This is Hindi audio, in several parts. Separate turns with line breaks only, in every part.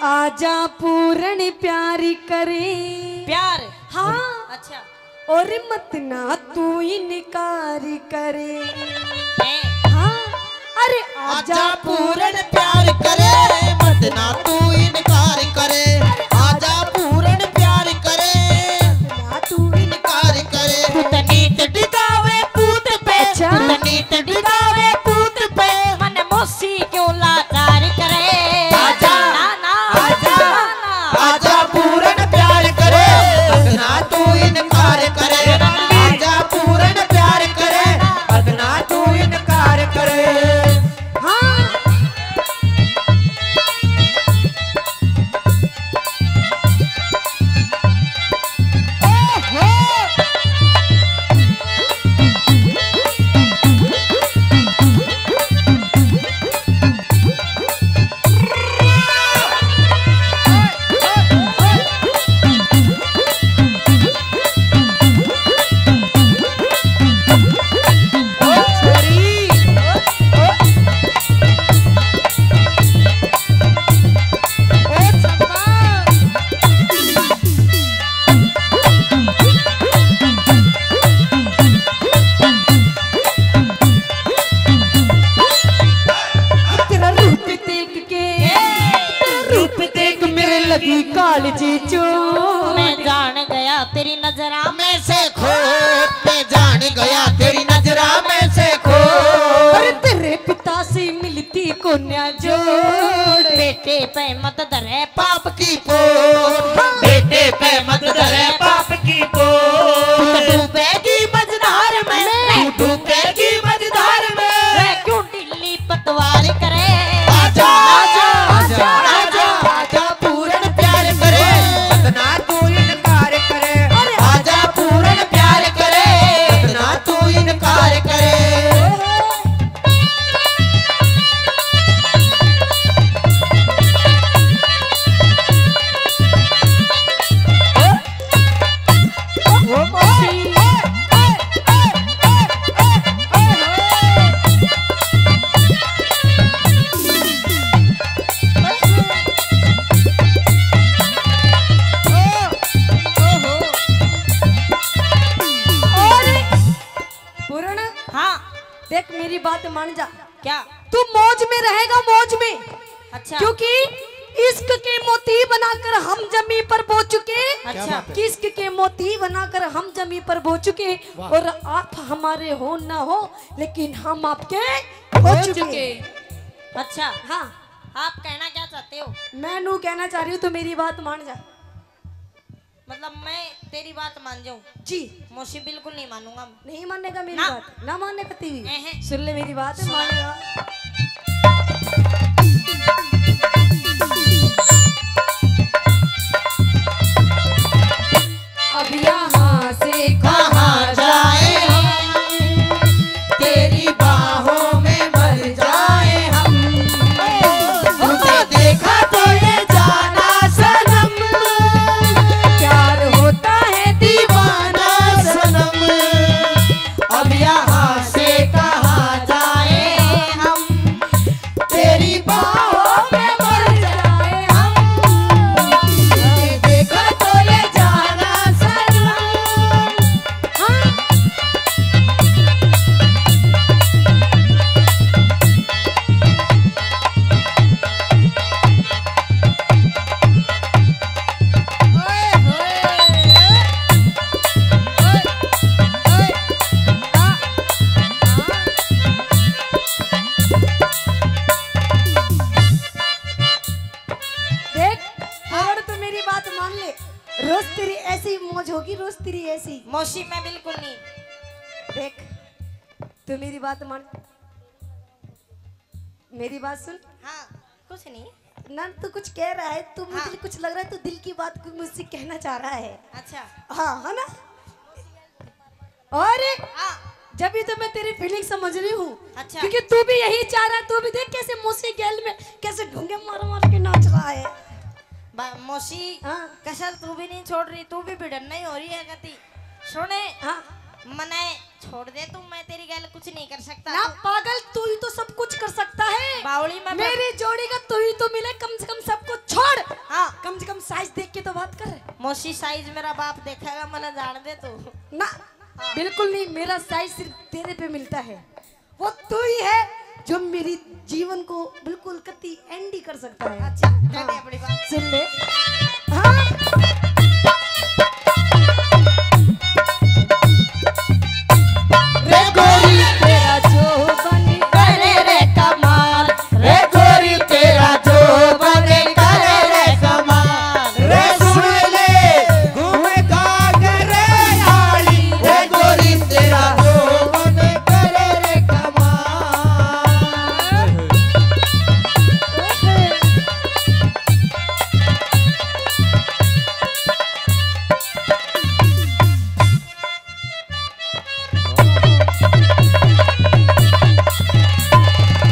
आजा पूर्ण प्यारी करे
प्यार।
हाँ
अच्छा।
और मत ना तू इनकार करे। हाँ अरे
आजा पूर्ण प्यार करे मत ना तू इनकार करे। आजा पूर्ण प्यार करे
ना तू
इनकार करे।
पुतनीत डिगावे पूत पे,
अच्छा।
पुतनीत डिगावे पूत पे, मन मोसी क्यों लाचार करे।
आजा
ना ना
आजा
ना
आजा पूर्ण प्यार करे ना तू इनकार करे। आजा पूर्ण प्यार करे ना तू इनकार करे।
हाँ कालजी चो
मैं जान गया तेरी नजरा
में से खो। मैं जान गया तेरी नजरा में से खो।
अरे तेरे पिता से मिलती कोन्या जोड़।
बेटे पे मत धरे
पाप की पोर बेटे पे मत धरे पाप की पोर।
डूबेगी मझधार में,
तू डूबेगी मझधार में।
मैं क्यों दिल्ली पतवार करे।
आजा आजा आजा आजा आजा पूर्ण प्यार करे ना तू इनकार करे। आजा पूर्ण प्यार करे ना तू इनकार करे।
हाँ
देख मेरी बात मान जा।
क्या।
तू मौज में रहेगा मौज में।
अच्छा।
क्योंकि इश्क के मोती बनाकर हम जमी पर बो चुके।
अच्छा।
इश्क के मोती बनाकर हम जमी पर बो चुके और आप हमारे हो ना हो लेकिन हम आपके हो चुके।
अच्छा।
हाँ
आप कहना क्या चाहते हो।
मैं नू कहना चाह रही हूँ तो मेरी बात मान जा।
मतलब मैं तेरी बात मान जाऊं।
जी
मौसी बिल्कुल नहीं मानूंगा।
नहीं मानने का मेरी
ना।
बात ना मानने का तेरी
नहीं।
सुन ले मेरी बात मानेगा। अब यहाँ से
कहाँ जाए हम तेरी बाहों में मर जाए हम। तुझे देखा तो ये जाना सनम
प्यार होता है
दीवाना सनम। अब यहाँ से कहाँ जाए हम तेरी बाहों में मर जाए हम। तुझे देखा तो ये जाना सनम।
हाँ देख अगर तू मेरी बात मान ले रोज तेरी ऐसी मौज होगी रोज तेरी ऐसी।
मौसी मैं बिल्कुल नहीं।
देख तू मेरी बात मान मेरी बात सुन।
हाँ कुछ नहीं।
ना तू कुछ कह रहा है तू मुझे
हाँ।
कुछ लग रहा है तू दिल की बात को मुझसे कहना चाह रहा है।
अच्छा।
हाँ है ना। और
हाँ।
जब भी तो मैं तेरी फीलिंग समझ रही हूँ।
अच्छा।
क्योंकि तू भी यही चाह रहा है। तू भी देख कैसे मौसी गैल में कैसे ढूंगे मार मार के नाच रहा है।
मौसी
हाँ।
कसर तू भी नहीं छोड़ रही, तू भी भिड़न नहीं हो रही है गति। सुने
हाँ
मने छोड़ दे तू, मैं तेरी गैल कुछ नहीं कर सकता।
ना पागल तू ही तो सब कुछ कर सकता है।
बावली में
मेरी जोड़ी का तू ही तो मिले कम से कम सब कुछ छोड़
मौसी साइज मेरा बाप देखेगा मैंने जान दे तू
ना बिल्कुल नहीं, मेरा साइज सिर्फ तेरे पे मिलता है। वो तू ही है जो मेरी जीवन को बिल्कुल कति एंडी कर सकता है।
अच्छा कहते अपनी बात
सुन ले। हाँ
रे गोरी
तेरा जो बने
करे रे कमाल
रे गोरी तेरा जो बने करे रे कमाल रे सुन ले घूमे गागर आली रे गोरी तेरा जो बने करे रे कमाल।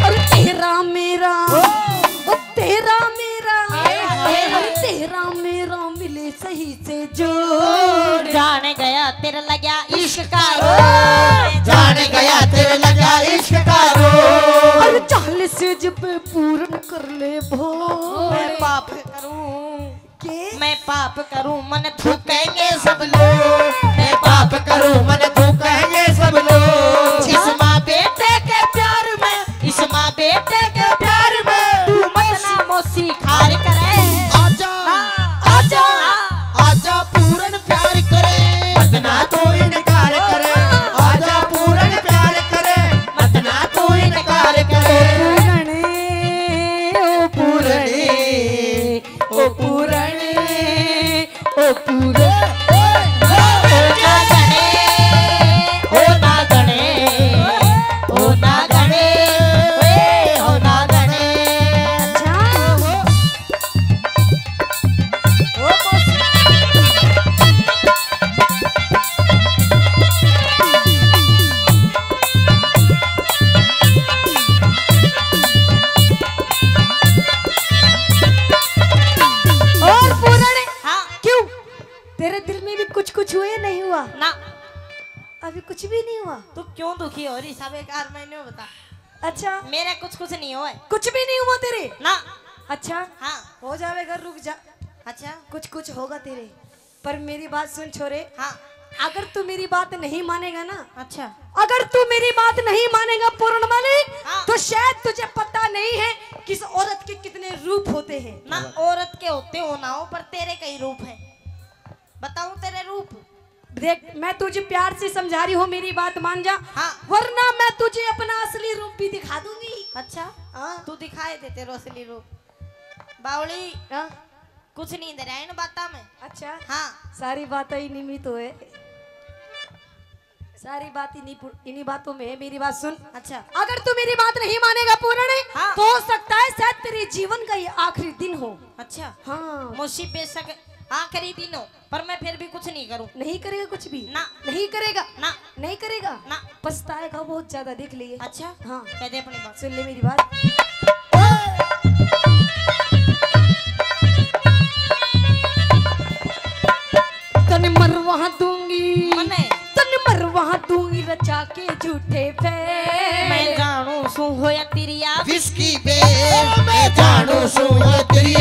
और तेरा मेरा ओ तेरा मेरा और तेरा मेरा मिले सही से जोड़।
जाने गया तेरा लगा इश्क का रोग
जान गया तेरे लगा इश्क का रोग
और 40 जब पूर्ण कर ले भोर।
मैं पाप करूं
के
मैं पाप करूं मन थूकेंगे सब लोग
मैं पाप करूं मन तू कहेंगे सब लोग
इस माँ बेटे के प्यार में इस माँ बेटे के प्यार में तू मत ना मौसी खार करे
आजा
आजा
आजा पूर्ण प्यार करे मत ना तू इनकार करे आजा पूर्ण प्यार करे मत ना तू इनकार करे
ओ पूरणे ओ पूरणे ओ पूरणे
ओ ना गणे ओ ना गणे ओ ना गणे ओ मौसी
और पूरणे
हाँ
क्यों तेरे दिल में भी कुछ कुछ हुआ या नहीं हुआ?
ना
अभी कुछ भी नहीं हुआ।
तू क्यों दुखी हो रही सब एक आर महीने में बता
अच्छा
मेरे कुछ नहीं हुआ है
कुछ भी नहीं हुआ तेरे?
ना
अच्छा
हाँ
हो जाएगा, रुक जा,
अच्छा
कुछ होगा तेरे। पर मेरी बात सुन छोरे,
हाँ
अगर तू मेरी बात नहीं मानेगा ना,
अच्छा
अगर तू मेरी बात नहीं मानेगा पूर्ण मालिक,
हाँ।
तो शायद तुझे पता नहीं है किस औरत के कितने रूप होते हैं।
ना औरत के होते हो ना हो पर तेरे कई रूप हैं बताऊं तेरे रूप
देख मैं तुझे प्यार से समझा रही हूँ, मेरी बात मान जा,
हाँ।
वरना मैं तुझे अपना असली रूप भी दिखा दूंगी।
अच्छा
हाँ
तू दिखाए दे तेरे असली रूप बावली
हाँ?
कुछ नहीं दे रहा है इन बाता में
अच्छा
हाँ
सारी बातें इन्हीं में तो है, सारी बात इन्हीं बातों में है। मेरी बात सुन,
अच्छा
अगर तू मेरी बात नहीं मानेगा पूर्ण,
हाँ।
तो हो सकता है शायद तेरे जीवन का ये आखिरी दिन हो।
अच्छा
हाँ
मुझसे बेशक आखिरी दिन हो पर मैं फिर भी कुछ नहीं करूं
नहीं करेगा कुछ भी?
ना
नहीं करेगा
ना
नहीं करेगा
ना
पछताएगा बहुत ज्यादा, देख लिए।
अच्छा
हाँ
कह दे अपनी बात
सुन ले मेरी बात। तन मरवा दूंगी
मने
तन मरवा दूंगी रचा के झूठे फेर।
मैं जानू सू हो या तेरी आप
विस्की बे मैं जानू सू तेरी